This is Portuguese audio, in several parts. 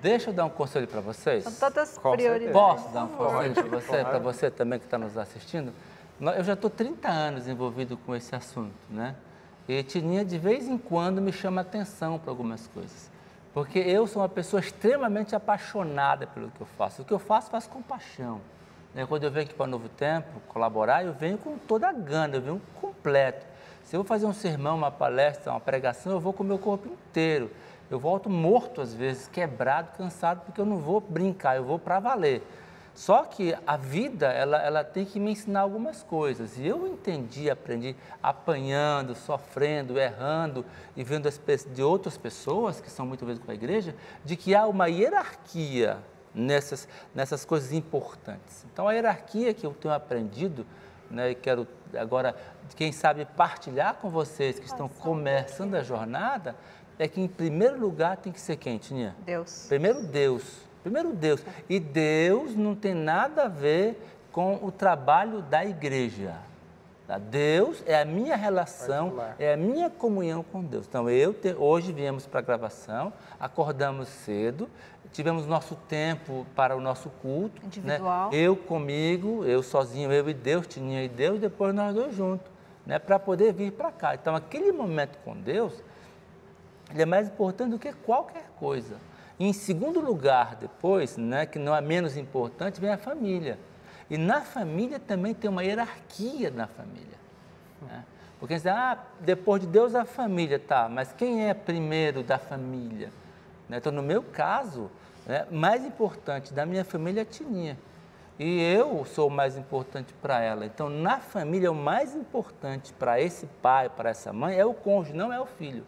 Deixa eu dar um conselho para vocês. São tantas Com prioridades. Posso dar um conselho Pode, para claro. você também que está nos assistindo? Eu já estou 30 anos envolvido com esse assunto, né? E Tininha, de vez em quando, me chama atenção para algumas coisas. Porque eu sou uma pessoa extremamente apaixonada pelo que eu faço. O que eu faço com paixão. Né? Quando eu venho aqui para Novo Tempo colaborar, eu venho com toda a gana, eu venho completo. Se eu vou fazer um sermão, uma palestra, uma pregação, eu vou com o meu corpo inteiro. Eu volto morto, às vezes, quebrado, cansado, porque eu não vou brincar, eu vou para valer. Só que a vida, ela tem que me ensinar algumas coisas. E eu entendi, aprendi apanhando, sofrendo, errando e vendo de outras pessoas, que são muito vezes com a igreja, de que há uma hierarquia nessas coisas importantes. Então, a hierarquia que eu tenho aprendido, né, e quero agora, quem sabe, partilhar com vocês que estão começando a jornada, é que em primeiro lugar tem que ser quem, Tininha? Deus. Primeiro Deus. Primeiro Deus. E Deus não tem nada a ver com o trabalho da igreja. Tá? Deus é a minha relação, Particular. é a minha comunhão com Deus. Então, hoje viemos para a gravação, acordamos cedo, tivemos nosso tempo para o nosso culto. Individual. Né? Eu comigo, eu sozinho, eu e Deus, Tininha e Deus, depois nós dois juntos, né? Para poder vir para cá. Então, aquele momento com Deus, ele é mais importante do que qualquer coisa. E, em segundo lugar, depois, né, que não é menos importante, vem a família. E na família também tem uma hierarquia na família. Né? Porque você diz, depois de Deus a família, tá, mas quem é primeiro da família? Né? Então, no meu caso, né, mais importante da minha família é a Tininha. E eu sou o mais importante para ela. Então, na família, o mais importante para esse pai, para essa mãe, é o cônjuge, não é o filho.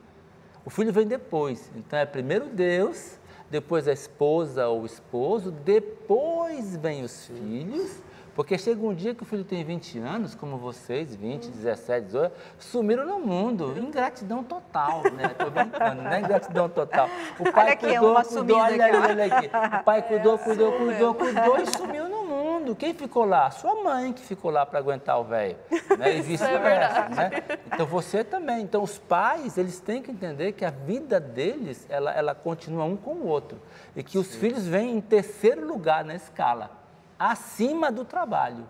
O filho vem depois. Então, é primeiro Deus, depois a esposa ou o esposo, depois vem os filhos, porque chega um dia que o filho tem 20 anos, como vocês, 20, 17, 18, sumiram no mundo. Ingratidão total, né? Estou brincando, não é ingratidão total. O pai Olha aqui, cuidou, uma cuidou, sumida aqui, ó. olha aqui. O pai cuidou e sumiu no mundo. Quem ficou lá? Sua mãe que ficou lá para aguentar o velho. Né? E vice-versa, né? Então, você também. Então, os pais, eles têm que entender que a vida deles, ela continua um com o outro. E que os filhos vêm em terceiro lugar na escala, acima do trabalho.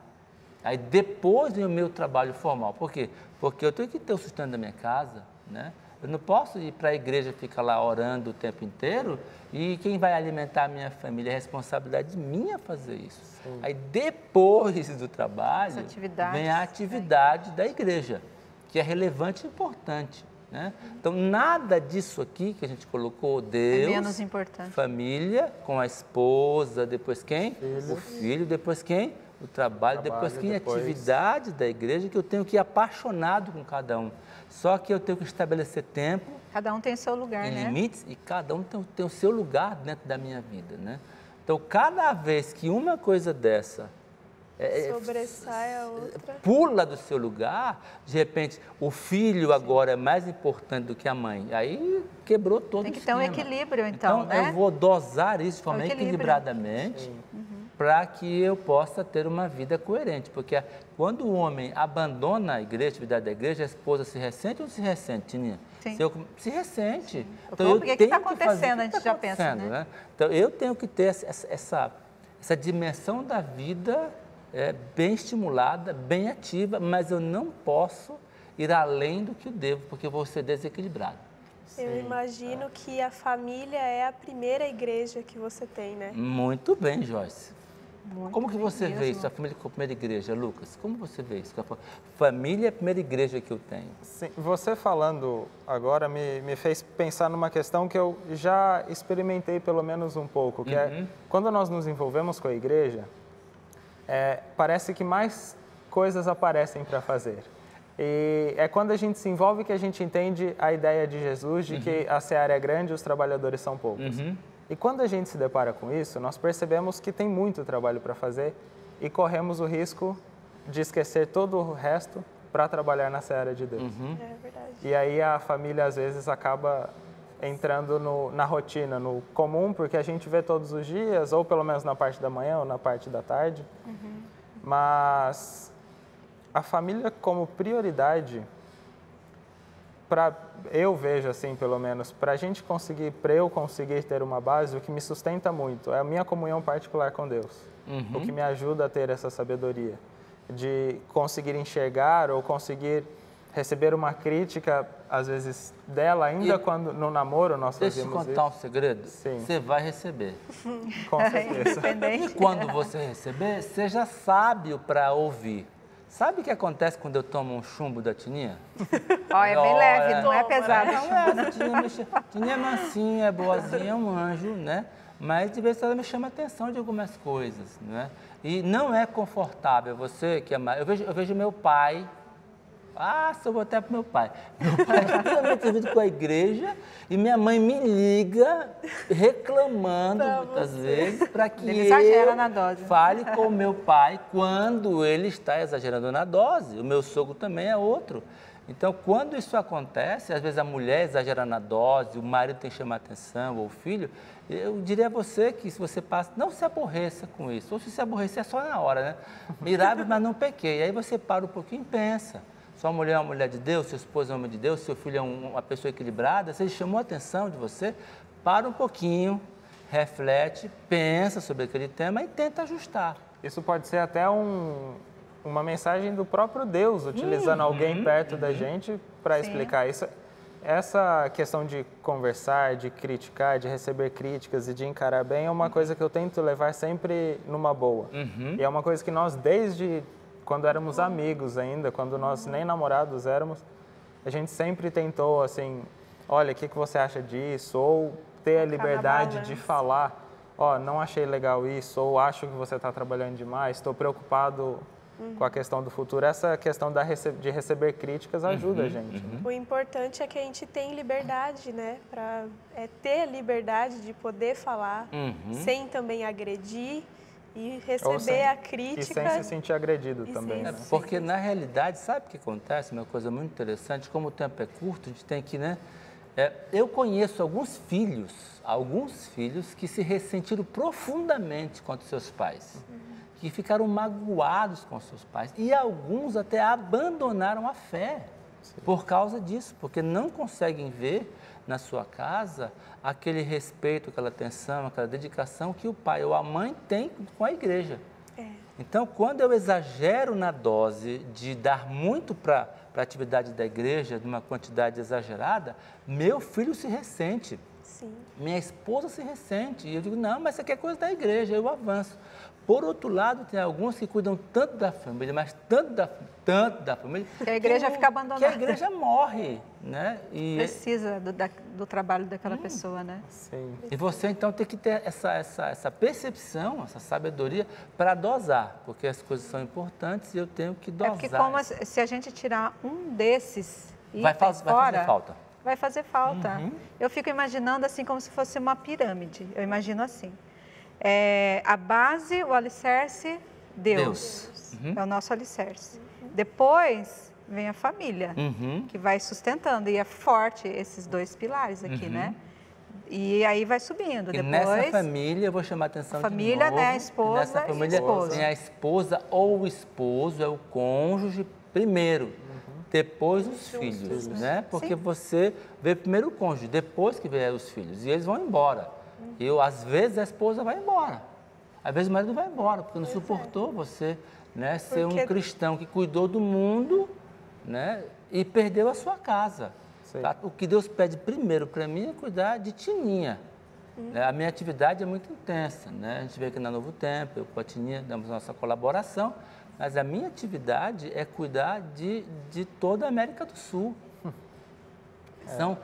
Aí, depois vem o meu trabalho formal. Por quê? Porque eu tenho que ter o sustento da minha casa, né? Eu não posso ir para a igreja e ficar lá orando o tempo inteiro e quem vai alimentar a minha família é responsabilidade minha fazer isso. Sim. Aí, depois do trabalho, vem a atividade da igreja, que é relevante e importante. Né? Então, nada disso aqui que a gente colocou, Deus, é menos importante. Família, com a esposa, depois quem? O filho, depois quem? O trabalho, depois quem? A atividade da igreja, que eu tenho que ir apaixonado com cada um. Só que eu tenho que estabelecer tempo. Cada um tem seu lugar, né? Limites, e cada um tem o seu lugar dentro da minha vida, né? Então, cada vez que uma coisa dessa sobressai a outra, pula do seu lugar, de repente, o filho agora é mais importante do que a mãe. Aí quebrou todo o Tem que ter um esquema. equilíbrio, então, né? Eu vou dosar isso de forma equilíbrio. equilibradamente, para que eu possa ter uma vida coerente. Porque quando o homem abandona a igreja, a atividade da igreja, a esposa se ressente ou não se ressente, Tininha? Sim. Se ressente. Então, o que está acontecendo? A gente já pensa, né? Então, eu tenho que ter essa dimensão da vida bem estimulada, bem ativa, mas eu não posso ir além do que eu devo, porque eu vou ser desequilibrado. Eu imagino que a família é a primeira igreja que você tem, né? Muito bem, Joyce. Como que você vê mesmo. isso, a família com a primeira igreja, Lucas? Como você vê isso? Família é a primeira igreja que eu tenho. Sim, você falando agora me fez pensar numa questão que eu já experimentei pelo menos um pouco, que é quando nós nos envolvemos com a igreja, parece que mais coisas aparecem para fazer. E é quando a gente se envolve que a gente entende a ideia de Jesus de que a seara é grande e os trabalhadores são poucos. E quando a gente se depara com isso, nós percebemos que tem muito trabalho para fazer e corremos o risco de esquecer todo o resto para trabalhar na seara de Deus. É verdade. E aí a família às vezes acaba entrando na rotina, no comum, porque a gente vê todos os dias, ou pelo menos na parte da manhã ou na parte da tarde. Mas a família como prioridade para eu vejo assim, pelo menos, para eu conseguir ter uma base, o que me sustenta muito é a minha comunhão particular com Deus. O que me ajuda a ter essa sabedoria de conseguir enxergar ou conseguir receber uma crítica, às vezes, dela, ainda quando no namoro nós fazemos isso. Deixa eu contar um segredo? Sim. Você vai receber. Com certeza. E quando você receber, seja sábio para ouvir. Sabe o que acontece quando eu tomo um chumbo da Tininha? Ó, é bem leve, não é pesado. A Tininha é mansinha, é boazinha, é um anjo, né? Mas de vez em quando ela me chama a atenção de algumas coisas, né? E não é confortável você que é mais... Eu vejo meu pai... se eu vou até para meu pai. Meu pai é extremamente envolvido com a igreja e minha mãe me liga reclamando muitas vezes para que exagera na dose. Fale com o meu pai quando ele está exagerando na dose. O meu sogro também é outro. Então, quando isso acontece, às vezes a mulher exagera na dose, o marido tem que chamar atenção, ou o filho, eu diria a você que se você passa, não se aborreça com isso. Ou se aborrecer é só na hora, né? Mirável, mas não pequei. Aí você para um pouquinho e pensa. Sua mulher é uma mulher de Deus, seu esposo é um homem de Deus, seu filho é uma pessoa equilibrada, se ele chamou a atenção de você, para um pouquinho, reflete, pensa sobre aquele tema e tenta ajustar. Isso pode ser até uma mensagem do próprio Deus, utilizando alguém perto da gente para explicar isso. Essa questão de conversar, de criticar, de receber críticas e de encarar bem é uma coisa que eu tento levar sempre numa boa. E é uma coisa que nós, desde quando éramos amigos ainda, quando nós nem namorados éramos, a gente sempre tentou, assim, olha, o que você acha disso? Ou ter a liberdade de falar, não achei legal isso, ou acho que você está trabalhando demais, estou preocupado com a questão do futuro. Essa questão de receber críticas ajuda a gente. O importante é que a gente tem liberdade, né? Ter a liberdade de poder falar sem também agredir e receber a crítica. E sem se sentir agredido também. Né? Porque, na realidade, sabe o que acontece? Uma coisa muito interessante, como o tempo é curto, a gente tem que, né? Eu conheço alguns filhos que se ressentiram profundamente contra seus pais, que ficaram magoados com seus pais e alguns até abandonaram a fé por causa disso, porque não conseguem ver na sua casa aquele respeito, aquela atenção, aquela dedicação que o pai ou a mãe tem com a igreja. Então, quando eu exagero na dose de dar muito para a atividade da igreja, de uma quantidade exagerada, meu filho se ressente. Sim. Minha esposa se ressente. E eu digo, não, mas isso aqui é coisa da igreja, eu avanço. Por outro lado, tem alguns que cuidam tanto da família, mas tanto da família... Que a igreja fica abandonada. Que a igreja morre, né? Precisa do trabalho daquela pessoa, né? Sim. E você, então, tem que ter essa percepção, essa sabedoria para dosar, porque as coisas são importantes e eu tenho que dosar. Porque se a gente tirar um desses vai fazer falta. Vai fazer falta. Eu fico imaginando assim como se fosse uma pirâmide. Eu imagino assim. A base, o alicerce, Deus. É o nosso alicerce. Depois vem a família, que vai sustentando. E é forte esses dois pilares aqui, né? E aí vai subindo. E depois, nessa família, eu vou chamar a atenção família, de novo. Né? A esposa nessa família, e o esposo. Tem a esposa ou o esposo, é o cônjuge primeiro. Depois os filhos, né? Porque você vê primeiro o cônjuge, depois que vê os filhos. E eles vão embora. Às vezes a esposa vai embora. Às vezes o marido vai embora, porque não suportou você, né, ser um cristão que cuidou do mundo, né, e perdeu a sua casa. Tá? O que Deus pede primeiro para mim é cuidar de Tininha. A minha atividade é muito intensa, né? A gente veio aqui na Novo Tempo, eu com a Tininha damos nossa colaboração, mas a minha atividade é cuidar de toda a América do Sul.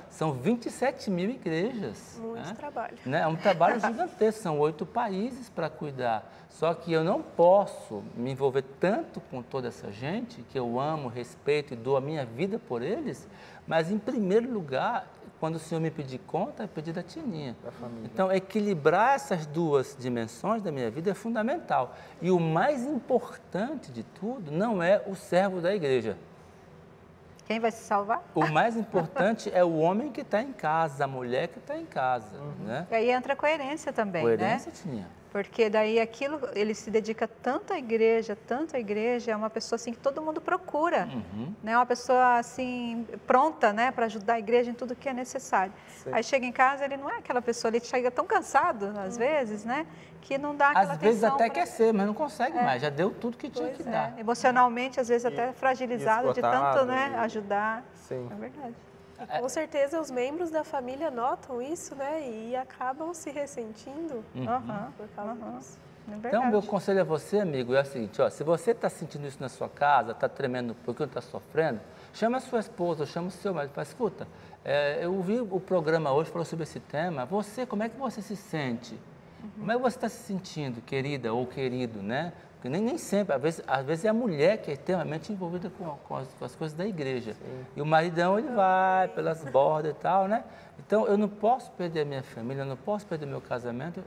São 27 mil igrejas. Muito trabalho. Né? É um trabalho gigantesco, são 8 países para cuidar. Só que eu não posso me envolver tanto com toda essa gente, que eu amo, respeito e dou a minha vida por eles, mas em primeiro lugar, quando o Senhor me pedir conta, é pedir da Tininha. Então, equilibrar essas duas dimensões da minha vida é fundamental. E o mais importante de tudo não é o servo da igreja. Quem vai se salvar? O mais importante é o homem que está em casa, a mulher que está em casa. Né? E aí entra a coerência também, coerência, né? Tininha. Porque daí aquilo, ele se dedica tanto à igreja, é uma pessoa assim que todo mundo procura, né? Uma pessoa assim pronta, né, para ajudar a igreja em tudo que é necessário. Sim. Aí chega em casa, ele não é aquela pessoa, ele chega tão cansado às vezes, né, que não dá aquela Às vezes atenção até pra... quer ser, mas não consegue mais, já deu tudo que tinha que dar. Emocionalmente, às vezes até fragilizado de tanto, né, ajudar. Sim. É verdade. E com certeza os membros da família notam isso, né? E acabam se ressentindo por causa disso. É Então, meu conselho a você, amigo, é o seguinte, ó, se você está sentindo isso na sua casa, está tremendo porque está sofrendo, chama a sua esposa, chama o seu marido e fala, escuta, eu vi o programa hoje, falou sobre esse tema, como é que você se sente? Como é que você está se sentindo, querida ou querido, né? Porque nem sempre, às vezes é a mulher que é extremamente envolvida com as coisas da igreja. Sim. E o maridão, ele vai pelas bordas e tal, né? Então, eu não posso perder a minha família, eu não posso perder meu casamento,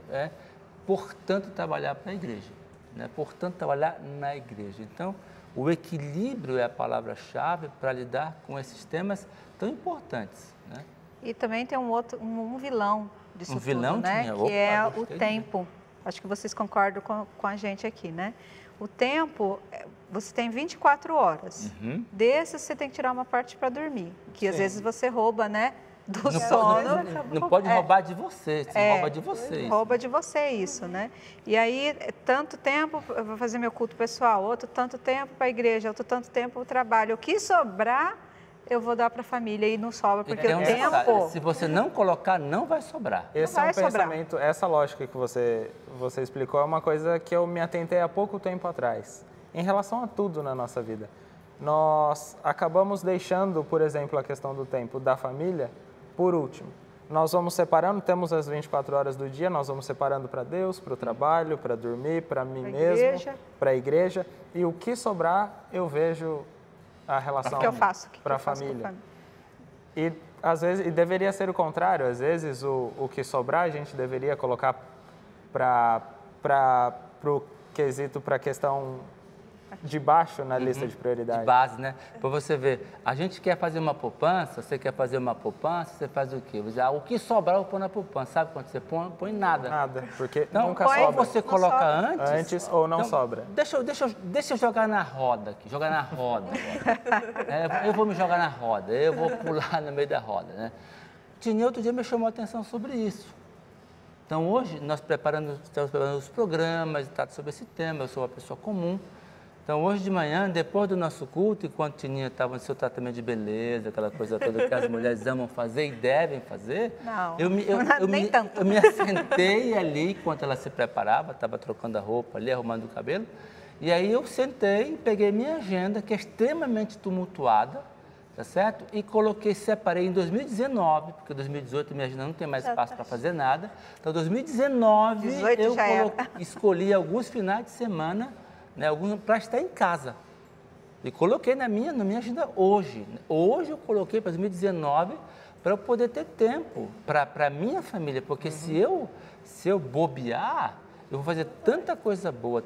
portanto, trabalhar para a igreja, né? Portanto, trabalhar na igreja. Então, o equilíbrio é a palavra-chave para lidar com esses temas tão importantes, né? E também tem um vilão disso tudo, vilão, né? Tinha? Que é o tempo. Acho que vocês concordam com a gente aqui, né? O tempo, você tem 24 horas. Desses, você tem que tirar uma parte para dormir, que às vezes você rouba, né? Do sono. Não pode roubar de você, rouba de você. Rouba de você isso, né? E aí, tanto tempo, eu vou fazer meu culto pessoal, outro tanto tempo para a igreja, outro tanto tempo para o trabalho. O que sobrar, eu vou dar para a família e não sobra, porque o tempo... Se você não colocar, não vai sobrar. Esse é um pensamento, essa lógica que você explicou é uma coisa que eu me atentei há pouco tempo atrás. Em relação a tudo na nossa vida. Nós acabamos deixando, por exemplo, a questão do tempo da família por último. Nós vamos separando, temos as 24 horas do dia, nós vamos separando para Deus, para o trabalho, para dormir, para mim mesmo, para a igreja. E o que sobrar, eu vejo a relação para a família. E às vezes, e deveria ser o contrário, às vezes o que sobrar a gente deveria colocar para o quesito, para a questão de baixo na lista de prioridades. De base, né? Para você ver, a gente quer fazer uma poupança, você quer fazer uma poupança, você faz o quê? O que sobrar eu põe na poupança, sabe quando você põe nada. Nada, porque então, nunca sobra. Ou você coloca antes ou não então, sobra. Deixa eu jogar na roda aqui, jogar na roda. Eu vou me jogar na roda, eu vou pular no meio da roda, né? Tininha outro dia me chamou a atenção sobre isso. Então, hoje, nós estamos preparando os programas, tá, sobre esse tema, eu sou uma pessoa comum. Então, hoje de manhã, depois do nosso culto, enquanto Tininha estava no seu tratamento de beleza, aquela coisa toda que as mulheres amam fazer e devem fazer, eu me assentei ali, enquanto ela se preparava, estava trocando a roupa ali, arrumando o cabelo, e aí eu sentei, peguei minha agenda, que é extremamente tumultuada, tá certo? E separei em 2019, porque em 2018 minha agenda não tem mais espaço para fazer nada, então em 2019 eu escolhi alguns finais de semana, né, para estar em casa. E coloquei na minha agenda hoje. Hoje eu coloquei para 2019 para eu poder ter tempo para a minha família, porque se eu bobear, eu vou fazer tanta coisa boa,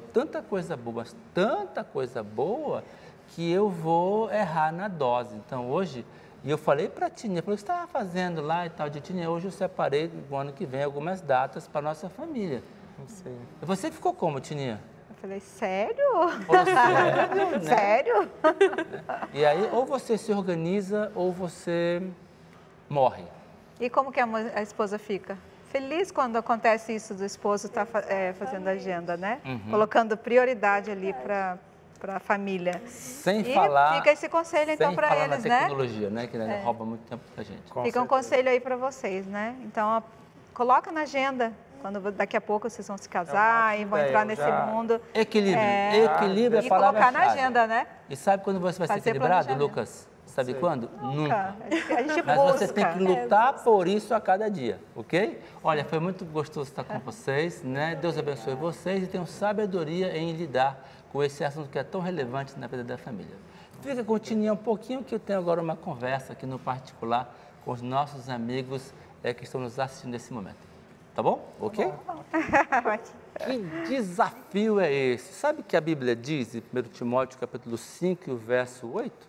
mas tanta coisa boa, que eu vou errar na dose. Então hoje, e eu falei para a Tininha, falei, o que você estava fazendo lá e tal, de Tininha, hoje eu separei no ano que vem algumas datas para a nossa família. Sim. E você ficou como, Tininha? Falei, sério? Sério? Né? Sério? E aí, ou você se organiza, ou você morre. E como que a esposa fica? Feliz quando acontece isso do esposo estar fazendo agenda, né? Colocando prioridade ali para a família. Sem falar... Fica esse conselho, então, para eles, né? Tecnologia, né? Que rouba muito tempo para a gente. Fica um conselho aí para vocês, né? Então, coloca na agenda. Quando daqui a pouco vocês vão se casar e vão entrar nesse mundo. Equilíbrio. Equilíbrio é a palavra-chave. E colocar na agenda, né? E sabe quando você vai ser equilibrado, Lucas? Sabe quando? Nunca. A gente Mas você tem que lutar por isso a cada dia, ok? Olha, foi muito gostoso estar com vocês, né? Deus abençoe vocês e tenham sabedoria em lidar com esse assunto que é tão relevante na vida da família. Fica com o Tininha um pouquinho, que eu tenho agora uma conversa aqui no particular com os nossos amigos que estão nos assistindo nesse momento. Tá bom? Ok? Que desafio é esse? Sabe o que a Bíblia diz em 1 Timóteo capítulo 5, verso 8?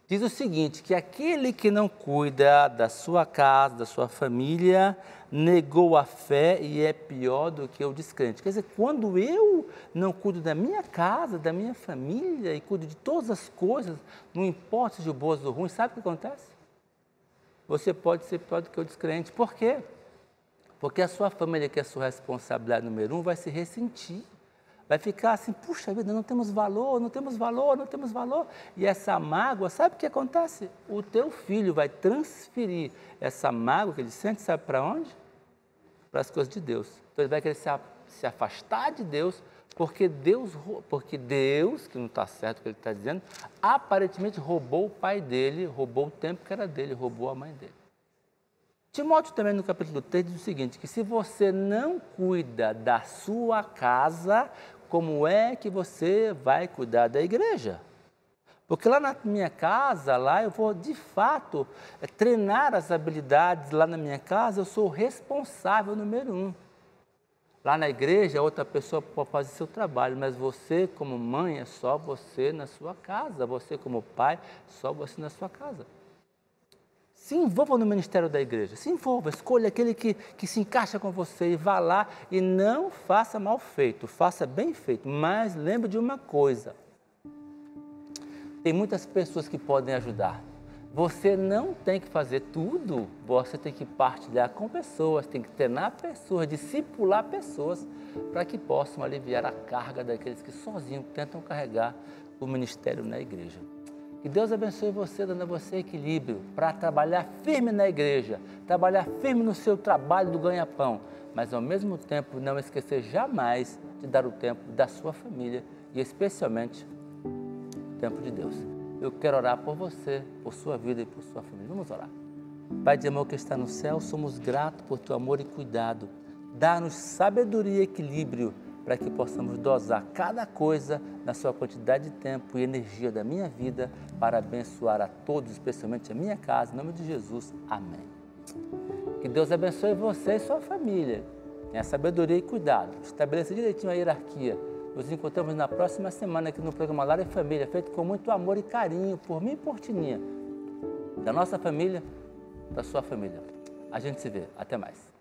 diz o seguinte, que aquele que não cuida da sua casa, da sua família, negou a fé e é pior do que o descrente. Quer dizer, quando eu não cuido da minha casa, da minha família e cuido de todas as coisas, não importa se de boas ou ruins, sabe o que acontece? Você pode ser pior do que o descrente. Por quê? Porque a sua família, que é a sua responsabilidade número 1, vai se ressentir. Vai ficar assim, puxa vida, não temos valor, não temos valor, não temos valor. E essa mágoa, sabe o que acontece? O teu filho vai transferir essa mágoa que ele sente, sabe para onde? Para as coisas de Deus. Então ele vai querer se afastar de Deus, porque Deus, que não está certo o que ele está dizendo, aparentemente roubou o pai dele, roubou o tempo que era dele, roubou a mãe dele. Timóteo também no capítulo 3 diz o seguinte, que se você não cuida da sua casa, como é que você vai cuidar da igreja? Porque lá na minha casa, lá eu vou de fato treinar as habilidades, lá na minha casa eu sou o responsável número 1. Lá na igreja outra pessoa pode fazer seu trabalho, mas você como mãe é só você na sua casa, você como pai, só você na sua casa. Se envolva no ministério da igreja, se envolva, escolha aquele que se encaixa com você e vá lá e não faça mal feito, faça bem feito, mas lembre de uma coisa, tem muitas pessoas que podem ajudar, você não tem que fazer tudo, você tem que partilhar com pessoas, tem que treinar pessoas, discipular pessoas, para que possam aliviar a carga daqueles que sozinhos tentam carregar o ministério na igreja. Que Deus abençoe você, dando a você equilíbrio para trabalhar firme na igreja, trabalhar firme no seu trabalho do ganha-pão, mas ao mesmo tempo não esquecer jamais de dar o tempo da sua família e especialmente o tempo de Deus. Eu quero orar por você, por sua vida e por sua família. Vamos orar. Pai de amor que está no céu, somos gratos por teu amor e cuidado. Dá-nos sabedoria e equilíbrio para que possamos dosar cada coisa na sua quantidade de tempo e energia da minha vida para abençoar a todos, especialmente a minha casa. Em nome de Jesus, amém. Que Deus abençoe você e sua família. Tenha sabedoria e cuidado. Estabeleça direitinho a hierarquia. Nos encontramos na próxima semana aqui no programa Lar e Família, feito com muito amor e carinho por mim e por Tininha. Da nossa família, da sua família. A gente se vê. Até mais.